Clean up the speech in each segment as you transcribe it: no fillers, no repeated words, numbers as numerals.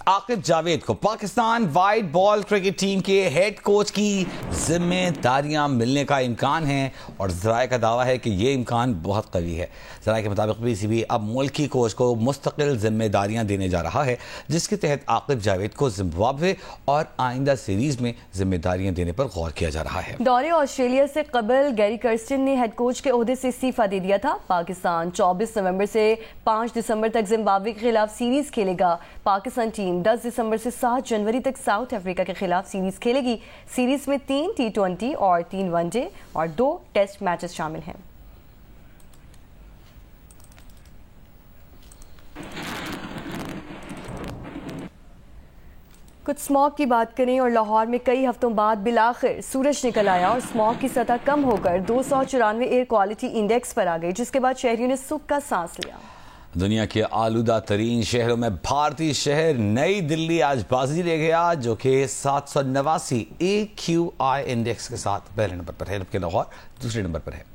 आकिब जावेद को Pakistan white ball cricket team के head coach की जिम्मेदारियां मिलने का इम्कान है और ज़राए का दावा है कि ये इम्कान बहुत कवी है। ज़राए के मुताबिक पीसीबी अब मुल्की कोच को मुस्तकिल जिम्मेदारियां देने जा रहा है, जिसके तहत आकिब जावेद को जिम्बाब्वे और आइंदा सीरीज में जिम्मेदारियां देने पर गौर किया जा रहा है। दौरे ऑस्ट्रेलिया से कबल गैरी कर्स्टन ने हेड कोच के ओहदे से इस्तीफा दे दिया था। पाकिस्तान 24 नवंबर से 5 दिसंबर तक जिम्बाब्वे के खिलाफ सीरीज खेलेगा। पाकिस्तान टीम 10 दिसंबर से 7 जनवरी तक साउथ अफ्रीका के खिलाफ सीरीज खेलेगी। सीरीज में 3 T20 और 3 वनडे और 2 टेस्ट मैचेस शामिल हैं। कुछ स्मॉग की बात करें और लाहौर में कई हफ्तों बाद बिलाखिर सूरज निकल आया और स्मॉग की सतह कम होकर 294 एयर क्वालिटी इंडेक्स पर आ गई, जिसके बाद शहरियों ने सुख का सांस लिया। दुनिया के आलूदा तरीन शहरों में भारतीय शहर नई दिल्ली आज बाजी ले गया, जो कि 789 AQI इंडेक्स के साथ पहले नंबर पर है, जबकि लाहौर दूसरे नंबर पर है।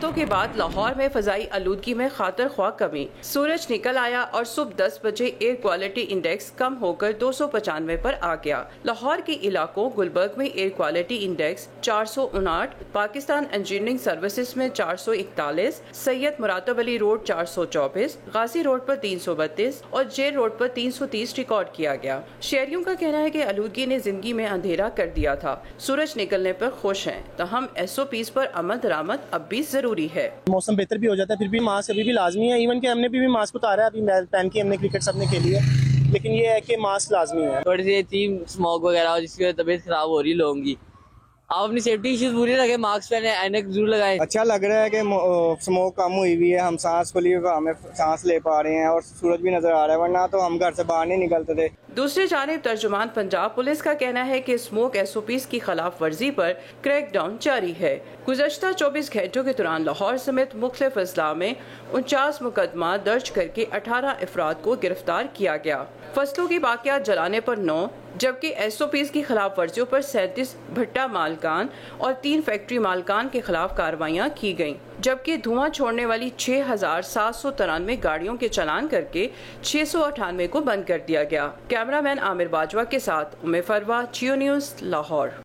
के बाद लाहौर में फजाई आलूदगी में खातर ख्वाह कमी। सूरज निकल आया और सुबह 10 बजे एयर क्वालिटी इंडेक्स कम होकर 295 पर आ गया। लाहौर के इलाकों गुलबर्ग में air quality index 459, Pakistan engineering services में 441, सैयद मुरातब अली रोड 424, गाजी रोड पर 332 और जेल रोड पर 330 रिकॉर्ड किया गया। शहरियों का कहना है कि आलूदगी ने जिंदगी में अंधेरा कर दिया था। सूरज निकलने पर खुश हैं, तहम SOPs पर अमल दरामद अब भी जरूरी है। मौसम बेहतर भी हो जाता है, फिर भी मास्क अभी भी लाजमी है। इवन कि हमने भी मास्क उतारा है, अभी पहन के हमने क्रिकेट सबने खेली है, लेकिन ये है कि मास्क लाजमी है। थोड़ी सी थी स्मोक वगैरह जिसकी वजह से तबीयत खराब हो रही है लोगों की। आप अपनी सेफ्टी इश्यूज पूरी रखें, मास्क पहने, ऐनक जरूर लगाएं। अच्छा लग रहा है कि स्मोक कम हुई हुई है, हम सांस खुली हमें सांस ले पा रहे हैं और सूरज भी नजर आ रहा है, वरना तो हम घर से बाहर नहीं निकलते थे। दूसरी जानिब तर्जुमान पंजाब पुलिस का कहना है कि स्मोक SOPs की खिलाफ वर्जी पर क्रैकडाउन जारी है। गुज़श्ता 24 घंटों के दौरान लाहौर समेत मुख्तलिफ अजला में 49 मुकदमा दर्ज करके 18 अफराद को गिरफ्तार किया गया। फसलों की बाकियात जलाने पर 9, जबकि SOPs की खिलाफ वर्जियों पर 37 भट्टा मालकान और 3 फैक्ट्री मालकान के खिलाफ कार्रवाइयाँ की गयी, जबकि धुआं छोड़ने वाली 6793 गाड़ियों के चालान करके 698 को बंद कर दिया गया। कैमरामैन आमिर बाजवा के साथ उम्मे फरवा, जियो न्यूज़, लाहौर।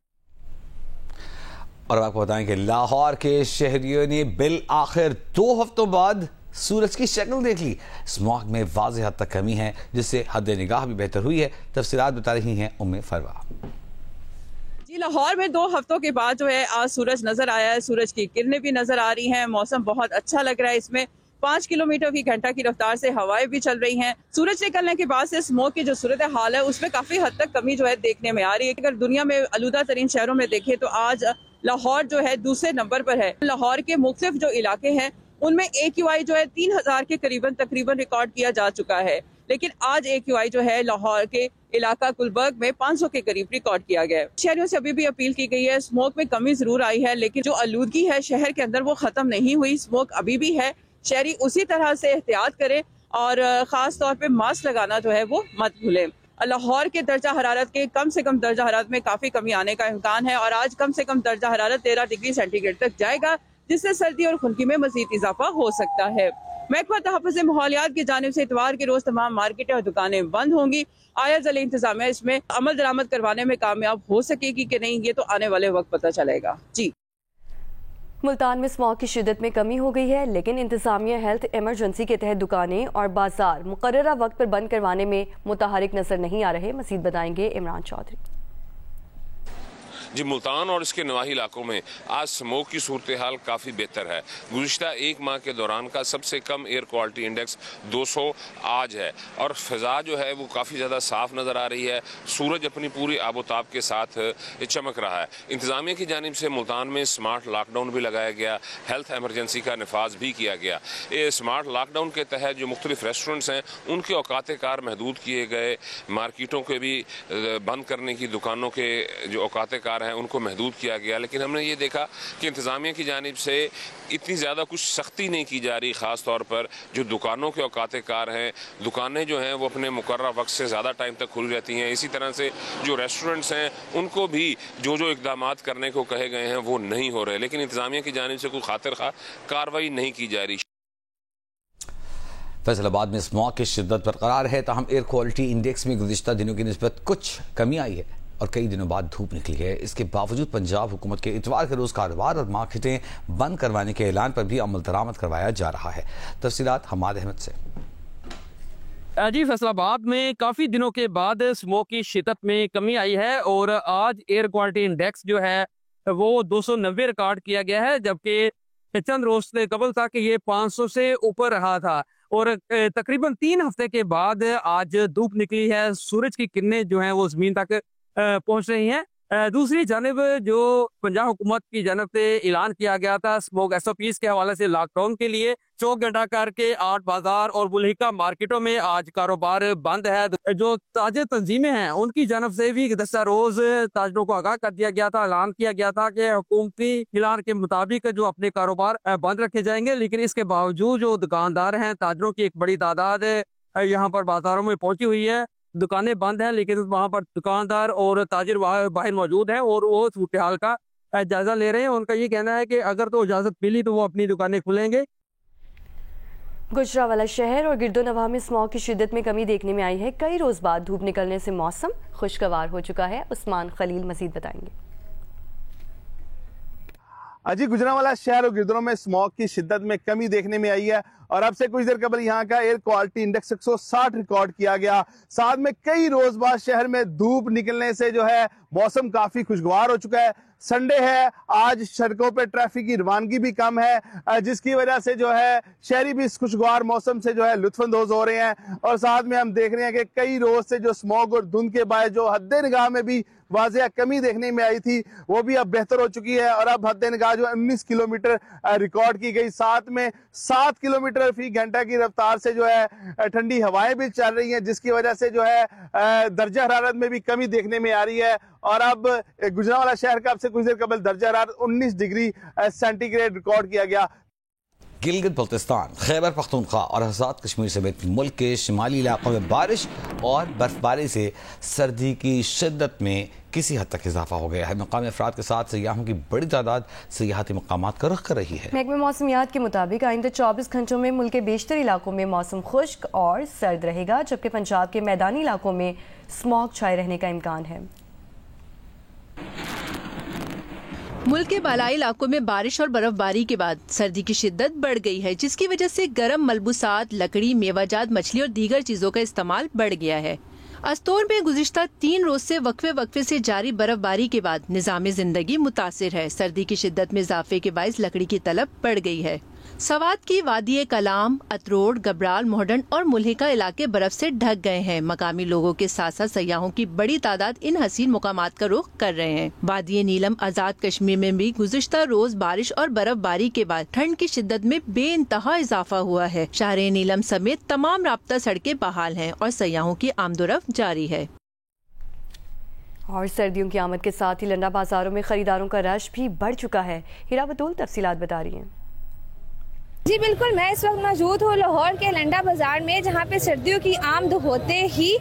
और आपको बताएं कि लाहौर के शहरियों ने बिल आखिर 2 हफ्तों बाद सूरज की शक्ल देख ली। स्मॉग में वाज़ेह हद तक कमी है, जिससे हद निगाह भी बेहतर हुई है। तफसीलात बता रही हैं उम्मे फरवा। जी, लाहौर में 2 हफ्तों के बाद जो है आज सूरज नजर आया है, सूरज की किरणें भी नजर आ रही हैं, मौसम बहुत अच्छा लग रहा है। इसमें 5 किलोमीटर की घंटा की रफ्तार से हवाएं भी चल रही हैं। सूरज निकलने के बाद से स्मोक की जो सूरत हाल है उसमें काफी हद तक कमी जो है देखने में आ रही है। अगर दुनिया में आलूदा तरीन शहरों में देखें तो आज लाहौर जो है दूसरे नंबर पर है। लाहौर के मुख्तलिफ जो इलाके हैं उनमें AQI जो है 3000 के तकरीबन रिकॉर्ड किया जा चुका है, लेकिन आज AQI जो है लाहौर के इलाका गुलबर्ग में 500 के करीब रिकॉर्ड किया गया है। शहरियों से अभी भी अपील की गई है, स्मोक में कमी जरूर आई है, लेकिन जो आलूदगी है शहर के अंदर वो खत्म नहीं हुई, स्मोक अभी भी है। शहरी उसी तरह से एहतियात करें और खास तौर पे मास्क लगाना जो है वो मत भूलें। लाहौर के दर्जा हरारत के कम से कम दर्जा हरारत में काफी कमी आने का इम्कान है और आज कम से कम दर्जा हरारत 13 डिग्री सेंटीग्रेड तक जाएगा, जिससे सर्दी और खुनकी में मजीद इजाफा हो सकता है। महकमा तहफ़्फ़ुज़ माहौलियात की जानिब से इतवार के रोज तमाम मार्केटें और दुकानें बंद होंगी। आया ज़ली इंतजामिया इसमें अमल दरामद करवाने में कामयाब हो सकेगी कि नहीं, ये तो आने वाले वक्त पता चलेगा। जी, मुल्तान में स्मॉग की शिद्दत में कमी हो गई है, लेकिन इंतजामिया हेल्थ इमरजेंसी के तहत दुकानें और बाजार मुकर्ररा वक्त पर बंद करवाने में मुतहरिक नजर नहीं आ रहे। मजीद बताएंगे इमरान चौधरी। जी, मुल्तान और इसके नवाही इलाकों में आज स्मोक की सूरत हाल काफ़ी बेहतर है। गुज़िश्ता 1 माह के दौरान का सबसे कम एयर क्वालिटी इंडेक्स 200 आज है और फ़िज़ा जो है वो काफ़ी ज़्यादा साफ़ नज़र आ रही है। सूरज अपनी पूरी आबोताब के साथ चमक रहा है। इंतज़ामिया की जानिब से मुल्तान में स्मार्ट लॉकडाउन भी लगाया गया, हेल्थ एमरजेंसी का नफाज भी किया गया। ये स्मार्ट लॉकडाउन के तहत जो मुख्तलिफ रेस्टोरेंट्स हैं उनके औकात कार महदूद किए गए, मार्केटों के भी बंद करने की, दुकानों के जो औकात कार हैं उनको महदूद किया गया। लेकिन हमने ये देखा कि इंतज़ामिया की जानिब से इतनी ज़्यादा कुछ सख्ती नहीं की जा रही, ख़ास तौर पर जो दुकानों के औकात कार हैं, दुकानें जो हैं वो अपने मुकर्रर वक्त से ज़्यादा टाइम तक खुली रहती हैं। इसी तरह से जो रेस्टोरेंट्स हैं उनको भी जो इक़दामात करने को कहे गए हैं वो नहीं हो रहे, लेकिन इंतज़ामिया की जानिब से कोई खातिर खा कार्रवाई नहीं की जा रही। फैसलाबाद में स्मॉग की शिद्दत बरकरार है, ताहम एयर क्वालिटी इंडेक्स में गुज़िश्ता दिनों की निस्बत कुछ कमी आई है और कई दिनों बाद धूप निकली है। इसके बावजूद पंजाब हुकूमत के इतवार के रोज़ कारोबार और मार्केटें बंद करवाने के ऐलान पर भी अमल दरामद करवाया जा रहा है। तफसीलात हमाद अहमद से। जी, फैसलाबाद में काफ़ी दिनों के बाद स्मोक की शिद्दत में कमी आई है और आज एयर क्वालिटी इंडेक्स जो है वो 290 रिकॉर्ड किया गया है, जबकि चंद रोज से कबल था कि ये 500 से ऊपर रहा था। और तकरीबन 3 हफ्ते के बाद आज धूप निकली है, सूरज की किरणें जो हैं वो जमीन तक पहुंच रही हैं। दूसरी जानिब जो पंजाब हुकूमत की जानब से ऐलान किया गया था स्मोक SOPs के हवाले से लॉकडाउन के लिए, चौक घंटा करके 8 बाजार और बुल्हिका मार्केटों में आज कारोबार बंद है। जो ताजे तंजीमें हैं उनकी जानब से भी गुज़श्ता रोज ताजरों को आगाह कर दिया गया था, ऐलान किया गया था कि हुकूमती ऐलान के मुताबिक जो अपने कारोबार बंद रखे जाएंगे। लेकिन इसके बावजूद जो दुकानदार हैं, ताजरों की एक बड़ी तादाद यहाँ पर बाजारों में पहुंची हुई है। दुकानें बंद हैं लेकिन वहाँ पर दुकानदार और ताजिर बाहर मौजूद हैं और वो सूरत हाल का जायजा ले रहे हैं। उनका ये कहना है कि अगर तो इजाज़त मिली तो वो अपनी दुकानें खुलेंगे। गुजरावाला शहर और गिरदोनवाह में स्मॉग की शिद्दत में कमी देखने में आई है। कई रोज बाद धूप निकलने से मौसम खुशगवार हो चुका है। उस्मान खलील मजीद बताएंगे। अजी, गुजरावाला शहर और गिरदोनों में स्मॉग की शिद्दत में कमी देखने में आई है और अब से कुछ देर कबल यहाँ का एयर क्वालिटी इंडेक्स 160 रिकॉर्ड किया गया। साथ में कई रोज बाद शहर में धूप निकलने से जो है मौसम काफी खुशगवार हो चुका है। संडे है, आज सड़कों पे ट्रैफिक की रवानगी भी कम है, जिसकी वजह से जो है शहरी भी इस खुशगवार मौसम से जो है लुत्फानंदोज हो रहे हैं। और साथ में हम देख रहे हैं कि कई रोज से जो स्मॉग और धुंध के बायस जो हद निगाह में भी वाज़ेह कमी देखने में आई थी वो भी अब बेहतर हो चुकी है और अब हद निगाह जो 19 किलोमीटर रिकॉर्ड की गई। साथ में 7 किलोमीटर फी घंटा की रफ्तार से जो है ठंडी हवाएं भी चल रही हैं, जिसकी वजह से जो है दर्जा हरारत में भी कमी देखने में आ रही है। और अब गुजरावाला शहर का अब से कुछ देर कबल दर्जा हरारत 19 डिग्री सेंटीग्रेड रिकॉर्ड किया गया। गिलगित बल्तिस्तान, खैबर पख्तूनख्वा और आज़ाद कश्मीर समेत मुल्क के शिमाली इलाकों में बारिश और बर्फबारी से सर्दी की शिद्दत में किसी हद तक इजाफा हो गया है। मकामी अफराद के साथ सयाहों की बड़ी तादाद सियाहती मकामात का रुख कर रही है। महकमे मौसमियात के मुताबिक आइंदा 24 घंटों में मुल्क के बेशतर इलाकों में मौसम खुश्क और सर्द रहेगा, जबकि पंजाब के मैदानी इलाकों में स्मॉग छाए रहने का इम्कान है। मुल्क के बालाई इलाकों में बारिश और बर्फबारी के बाद सर्दी की शिद्दत बढ़ गई है, जिसकी वजह से गर्म मलबूसात, लकड़ी, मेवाजात, मछली और दीगर चीजों का इस्तेमाल बढ़ गया है। अस्तोर में गुज़िश्ता 3 रोज से वक्फे से जारी बर्फबारी के बाद निज़ाम जिंदगी मुतासिर है। सर्दी की शिद्दत में इजाफे के बायस लकड़ी की तलब बढ़ गई है। सवात की वादी कलाम, अतरोड़, गबराल, मोहडन और मुल्हिका इलाके बर्फ से ढक गए हैं। मकामी लोगों के साथ साथ सयाहों की बड़ी तादाद इन हसीन मुकामात का रुख कर रहे हैं। वादी नीलम, आजाद कश्मीर में भी गुज़िश्ता रोज बारिश और बर्फबारी के बाद ठंड की शिद्दत में बेइंतहा इजाफा हुआ है। शहर नीलम समेत तमाम राब्ता सड़कें बहाल हैं और सयाहों की आमदोरफ्त जारी है। और सर्दियों की आमद के साथ ही लंडा बाजारों में खरीदारों का रश भी बढ़ चुका है। हीरा बतूल तफसीलात बता रही हैं। जी बिल्कुल, मैं इस वक्त मौजूद हूँ लाहौर के लंडा बाजार में, जहाँ पे सर्दियों की आमद होते ही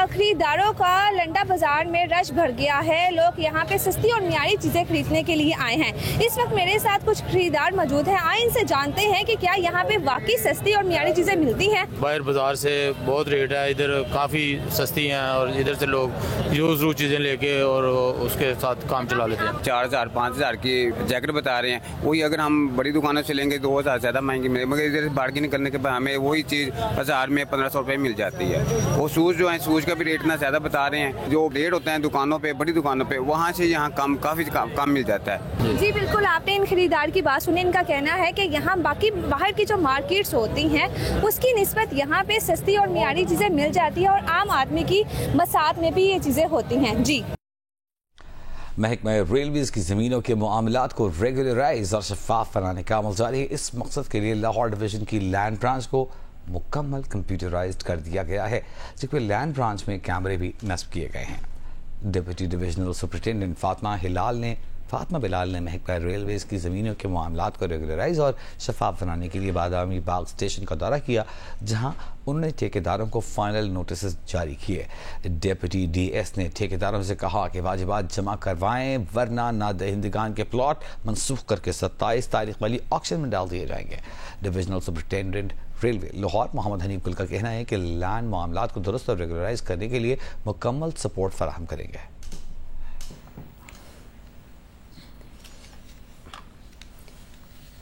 खरीदारों का लंडा बाजार में रश भर गया है। लोग यहाँ पे सस्ती और मियारी चीजें खरीदने के लिए आए हैं। इस वक्त मेरे साथ कुछ खरीदार मौजूद हैं। आए इनसे जानते हैं कि क्या यहाँ पे वाकई सस्ती और मियारी चीजें मिलती हैं। बाहर बाजार से बहुत रेट है, इधर काफी सस्ती हैं और इधर से लोग यूज चीजें लेके और उसके साथ काम चला लेते हैं। 4000 5000 की जैकेट बता रहे हैं, वही अगर हम बड़ी दुकानों से लेंगे 2000 ज्यादा महंगी मिले, मगर इधर बार्गेनिंग करने के बाद हमें वही चीज 1000 में 1500 रुपए मिल जाती है। वो शूज जो है, शूज का भी रेट इतना ज्यादा बता रहे हैं। जो रेट होता है दुकानों पे, बड़ी दुकानों पे, वहाँ से यहाँ काफी कम मिल जाता है। जी बिल्कुल, आपने इन खरीदार की बात सुनी। इनका कहना है कि यहाँ बाकी बाहर की जो मार्केट्स होती हैं उसकी निस्बत यहाँ पे सस्ती और मियारी चीजें मिल जाती है और आम आदमी की मसात में भी ये चीजें होती हैं। जी, महकमा रेलवेज की ज़मीनों के मामलात को रेगुलराइज और शफाफ बनाने का अमल जारी है। इस मकसद के लिए लाहौर डिवीज़न की लैंड ब्रांच को मुकम्मल कंप्यूटराइज्ड कर दिया गया है, जिसमें लैंड ब्रांच में कैमरे भी नस्ब किए गए हैं। Deputy divisional superintendent Fatima Bilal ने महकमा रेलवेज की ज़मीनों के मामलात को रेगुलराइज और शफाफ बनाने के लिए बादामी बाग स्टेशन का दौरा किया, जहां उन्होंने ठेकेदारों को फाइनल नोटिस जारी किए। डिप्टी DS ने ठेकेदारों से कहा कि वाजिबात जमा करवाएं, वरना नादहिंदगान के प्लॉट मनसूख करके 27 तारीख वाली ऑक्शन में डाल दिए जाएंगे। Divisional superintendent railway Lahore Mohammad Hanif Gul का कहना है कि लैंड मामलात को दुरुस्त और रेगुलराइज करने के लिए मुकम्मल सपोर्ट फराहम करेंगे।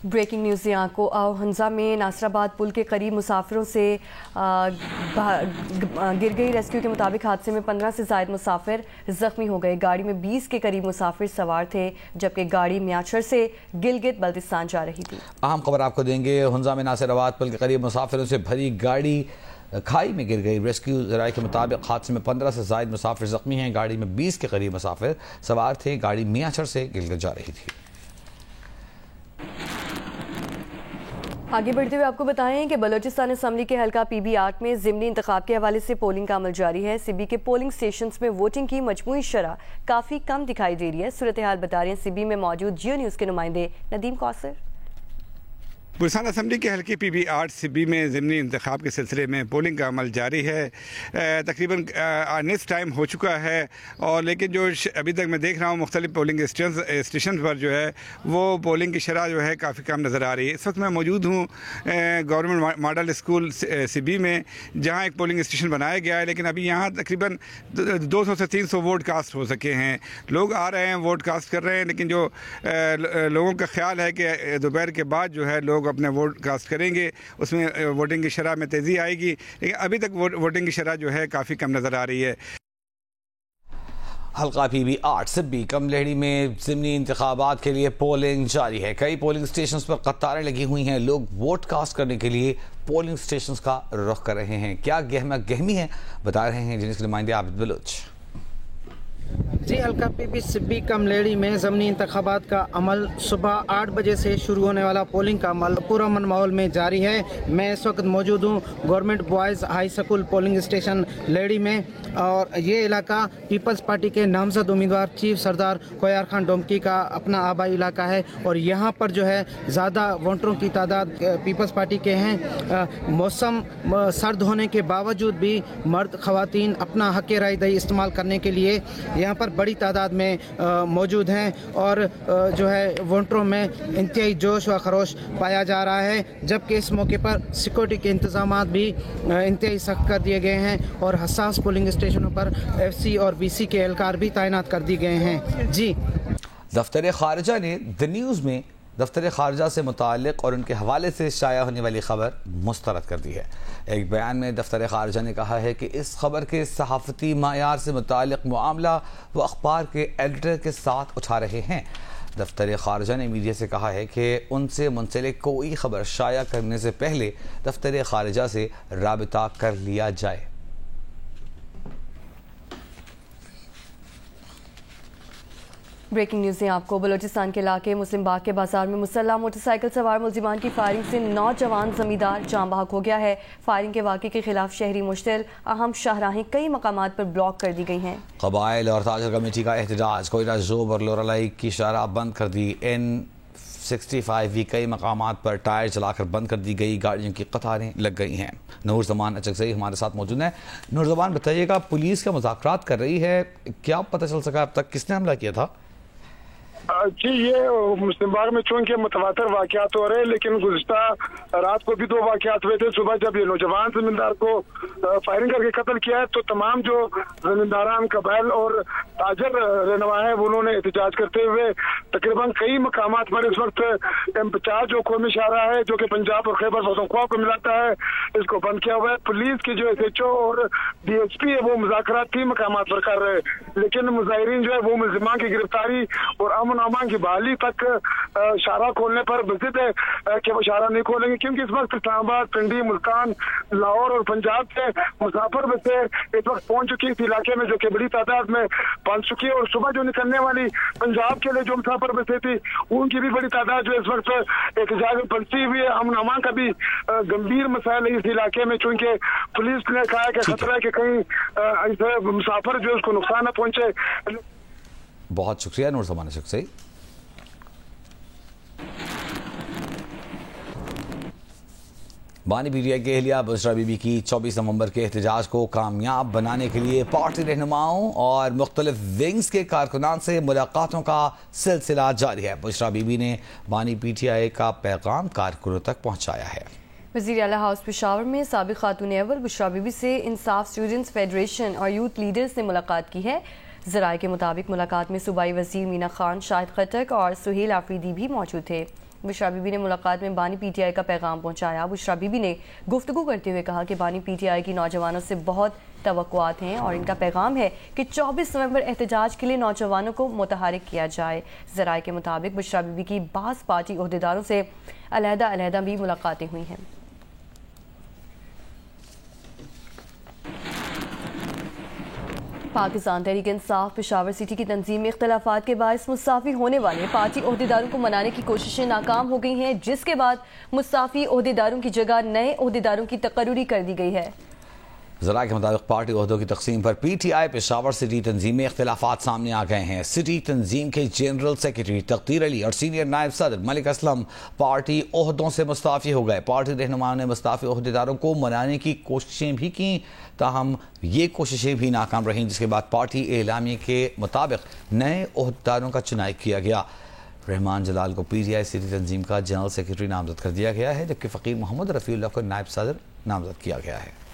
ब्रेकिंग न्यूज़ यहाँ को आओ हंजा में नासराबाद पुल के करीब मुसाफिरों से गिर गई। रेस्क्यू के मुताबिक हादसे में 15 से ज़ायद मुसाफिर जख्मी हो गए। गाड़ी में 20 के करीब मुसाफिर सवार थे, जबकि गाड़ी मियाचर से गिलगित बल्तिस्तान जा रही थी। अहम खबर आपको देंगे। हंजा में नासराबाद पुल के करीब मुसाफिरों से भरी गाड़ी खाई में गिर गई। रेस्क्यू ज़राए के मुताबिक हादसे में 15 से ज़ायद मुसाफिर जख्मी हैं। गाड़ी में 20 के करीब मुसाफिर सवार थे। गाड़ी मियाचर से गिलगित जा रही थी। आगे बढ़ते हुए आपको बताएं कि बलोचिस्तान असम्बली के हल्का PB8 में ज़िमनी इंतखाब के हवाले से पोलिंग का अमल जारी है। सिबी के पोलिंग स्टेशंस में वोटिंग की मजमूई शरह काफ़ी कम दिखाई दे रही है। सूरत हाल बता रहे हैं सिबी में मौजूद जियो न्यूज़ के नुमाइंदे नदीम कौसर। बलोचिस्तान असम्बली के हल्के PB8 सिबी में ज़िमनी इंतखाब के सिलसिले में पोलिंग का अमल जारी है। तकरीबन नेक्स्ट टाइम हो चुका है, और लेकिन जो अभी तक मैं देख रहा हूँ मुख्तलिफ पोलिंग स्टेशन पर जो है वो पोलिंग की शरह जो है काफ़ी कम नज़र आ रही है। इस वक्त मैं मौजूद हूँ गवर्नमेंट मॉडल स्कूल सिबी में, जहाँ एक पोलिंग स्टेशन बनाया गया है, लेकिन अभी यहाँ तकरीबन 200 से 300 वोट कास्ट हो सके हैं। लोग आ रहे हैं, वोट कास्ट कर रहे हैं, लेकिन जो लोगों का ख्याल है कि दोपहर के बाद जो है लोग अपने वोट कास्ट करेंगे, उसमें वोटिंग की शरह में तेज़ी आएगी, लेकिन अभी तक वोटिंग की शरह जो है काफ़ी कम नज़र आ रही है। हल्का PB8 सिब्बी कमलहड़ी में ज़िमनी इंतखाबात के लिए पोलिंग जारी है। कई पोलिंग स्टेशंस पर कतारें लगी हुई हैं। लोग वोट कास्ट करने के लिए पोलिंग स्टेशंस का रुख कर रहे हैं। क्या गहमा गहमी है, बता रहे हैं जिनके नुमाइंदे आबिद बलोच। जी, हल्का PB सिब्बी कमलेड़ी में ज़मीनी इंतखाबात का अमल सुबह 8 बजे से शुरू होने वाला पोलिंग का अमल पुरअमन माहौल में जारी है। मैं इस वक्त मौजूद हूँ government boys high school polling station lady में, और ये इलाका पीपल्स पार्टी के नामजद उम्मीदवार चीफ सरदार कोयार खान डोमकी का अपना आबाई इलाका है, और यहाँ पर जो है ज़्यादा वोटरों की तादाद पीपल्स पार्टी के हैं। मौसम सर्द होने के बावजूद भी मर्द ख़वातीन अपना हक़ राय दही इस्तेमाल करने के लिए यहाँ पर बड़ी तादाद में मौजूद हैं, और जो है वोटरों में इंतहाई जोश व खरोश पाया जा रहा है। जबकि इस मौके पर सिक्योरिटी के इंतजाम भी इंतहाई सख्त कर दिए गए हैं, और हसास पोलिंग स्टेशनों पर FC और BC के एहलकार भी तैनात कर दिए गए हैं। जी, दफ्तर खारजा ने द न्यूज़ में दफ्तर खारजा से मुताल्लिक़ और उनके हवाले से शाया होने वाली खबर मुस्तरद कर दी है। एक बयान में दफ्तर खारजा ने कहा है कि इस खबर के सहाफ़ती मायार से मुताल्लिक़ मामला वो अखबार के एडिटर के साथ उठा रहे हैं। दफ्तर खारजा ने मीडिया से कहा है कि उनसे मुंसलिक कोई खबर शाया करने से पहले दफ्तर खारजा से राबिता कर लिया जाए। ब्रेकिंग न्यूज़ है आपको। बलोचिस्तान के इलाके मुस्लिम बाग के बाजार में मुसल्लह मोटरसाइकिल सवार मुलजिमान की फायरिंग से नौजवान जमींदार जाम बहक हो गया है। फायरिंग के वाक़े के खिलाफ शहरी मुश्तिल अहम शाहराहें कई मकामात पर ब्लॉक कर दी गई हैं। कबाइल और ताजर कमेटी का एहतजाज, कोयला जोब और लोरालाई की शाहराह बंद कर दी। N65 भी कई मकामात पर टायर जलाकर बंद कर दी गई। गाड़ियों की कतारें लग गई हैं। नूर जमान अचकज़ई हमारे साथ मौजूद है। नूर जमान, बताइएगा, पुलिस का मुज़ाकरात कर रही है, क्या पता चल सका अब तक किसने हमला किया था? जी, ये मुस्लिम बाग में चूंकि मुतवातर वाक़यात हो रहे हैं, लेकिन गुज़िश्ता रात को भी 2 वाक़यात हुए थे। सुबह जब ये नौजवान जमींदार को फायरिंग करके कत्ल किया है, तो तमाम जो जमींदारान कबाइल और ताजर रहनुमा है उन्होंने एहतजाज करते हुए तकरीबन कई मकामात पर इस वक्त M50 जो कौमी शाहराह है, जो कि पंजाब और खैबर पख्तूनख्वा को मिलाता है, इसको बंद किया हुआ है। पुलिस की जो SHO और DSP है वो मुज़ाकरात 3 मकामात पर कर रहे हैं, लेकिन मुजाहिरीन जो है वो मुलजिमान की गिरफ्तारी और अमन अमान की बहाली तक शाहराह खोलने पर बज़िद है कि वो शाहराह नहीं खोलेंगे, क्योंकि इस वक्त इस्लामाबाद, पिंडी, मुल्तान, लाहौर और पंजाब से मुसाफिर बसें इस वक्त पहुंच चुकी इस इलाके में, जो कि बड़ी तादाद में पहुंच चुकी है। और सुबह जो निकलने वाली पंजाब के लिए जो मुसाफिर बसें थी, उनकी भी बड़ी तादाद जो इस वक्त एहतजाज में पहुंची हुई है। अमन अमान का भी गंभीर मसाइल है इस इलाके में, चूंकि पुलिस ने कहा है कि खतरा है कि कहीं ऐसे मुसाफिर जो उसको नुकसान न पहुंचे। बहुत शुक्रिया नूर जमान से। बानी पीटीआई के अहलिया बुशरा बीबी की 24 नवंबर के एहतजाज को कामयाब बनाने के लिए पार्टी रहनुमाओं और मुख्तलिफ विंग्स के कारकुनान से मुलाकातों का सिलसिला जारी है। बुशरा बीबी ने बानी पीटीआई का पैगाम कारकुनों तक पहुंचाया है। वज़ीर आला हाउस पेशावर में साबिक़ खातून अव्वल बुशरा बीबी से इंसाफ स्टूडेंट्स फेडरेशन और यूथ लीडर्स ने मुलाकात की है। ज़राए के मुताबिक मुलाकात में सूबाई वज़ीर मीना खान, शाहिद खटक और सुहेल आफरीदी भी मौजूद थे। बुशरा बीबी ने मुलाकात में बानी PTI का पैगाम पहुँचाया। बुशरा बीबी ने गुफ्तगू करते हुए कहा कि बानी PTI की नौजवानों से बहुत तवक्कुआत हैं और इनका पैगाम है कि 24 नवंबर एहतजाज के लिए नौजवानों को मुतहरिक किया जाए। ज़राए के मुताबिक बुशरा बीबी की बाज़ पार्टी ओहदेदारों से अलहदा भी मुलाकातें हुई हैं। पाकिस्तान तहरीक इंसाफ पेशावर सिटी की तंजीम में इख्तलाफात के बायस मुस्ताफ़ी होने वाले पार्टी ओहदेदारों को मनाने की कोशिशें नाकाम हो गई हैं, जिसके बाद मुस्ताफ़ी ओहदेदारों की जगह नए ओहदेदारों की तकर्रुरी कर दी गई है। ज़रा के मुताबिक पार्टी ओहदों की तकसीम पर PTI पेशावर सिटी तंजीम में इख्तलाफात सामने आ गए हैं। सिटी तंजीम के जनरल सेक्रेटरी तकदीर अली और सीनियर नायब सदर मलिक असलम पार्टी ओहदों से मुस्ताफ़ी हो गए। पार्टी रहनुमाओं ने मुस्ताफ़ी ओहदेदारों को मनाने की कोशिशें भी की, ताहम ये कोशिशें भी नाकाम रहीं, जिसके बाद पार्टी एलामी के मुताबिक नए ओहदेदारों का चुनाव किया गया। रहमान जलाल को PTI सिटी तंजीम का जनरल सेक्रेटरी नामजद कर दिया गया है, जबकि फ़कीर मोहम्मद रफ़ीउल्लाह को नायब सदर नामजद किया गया है।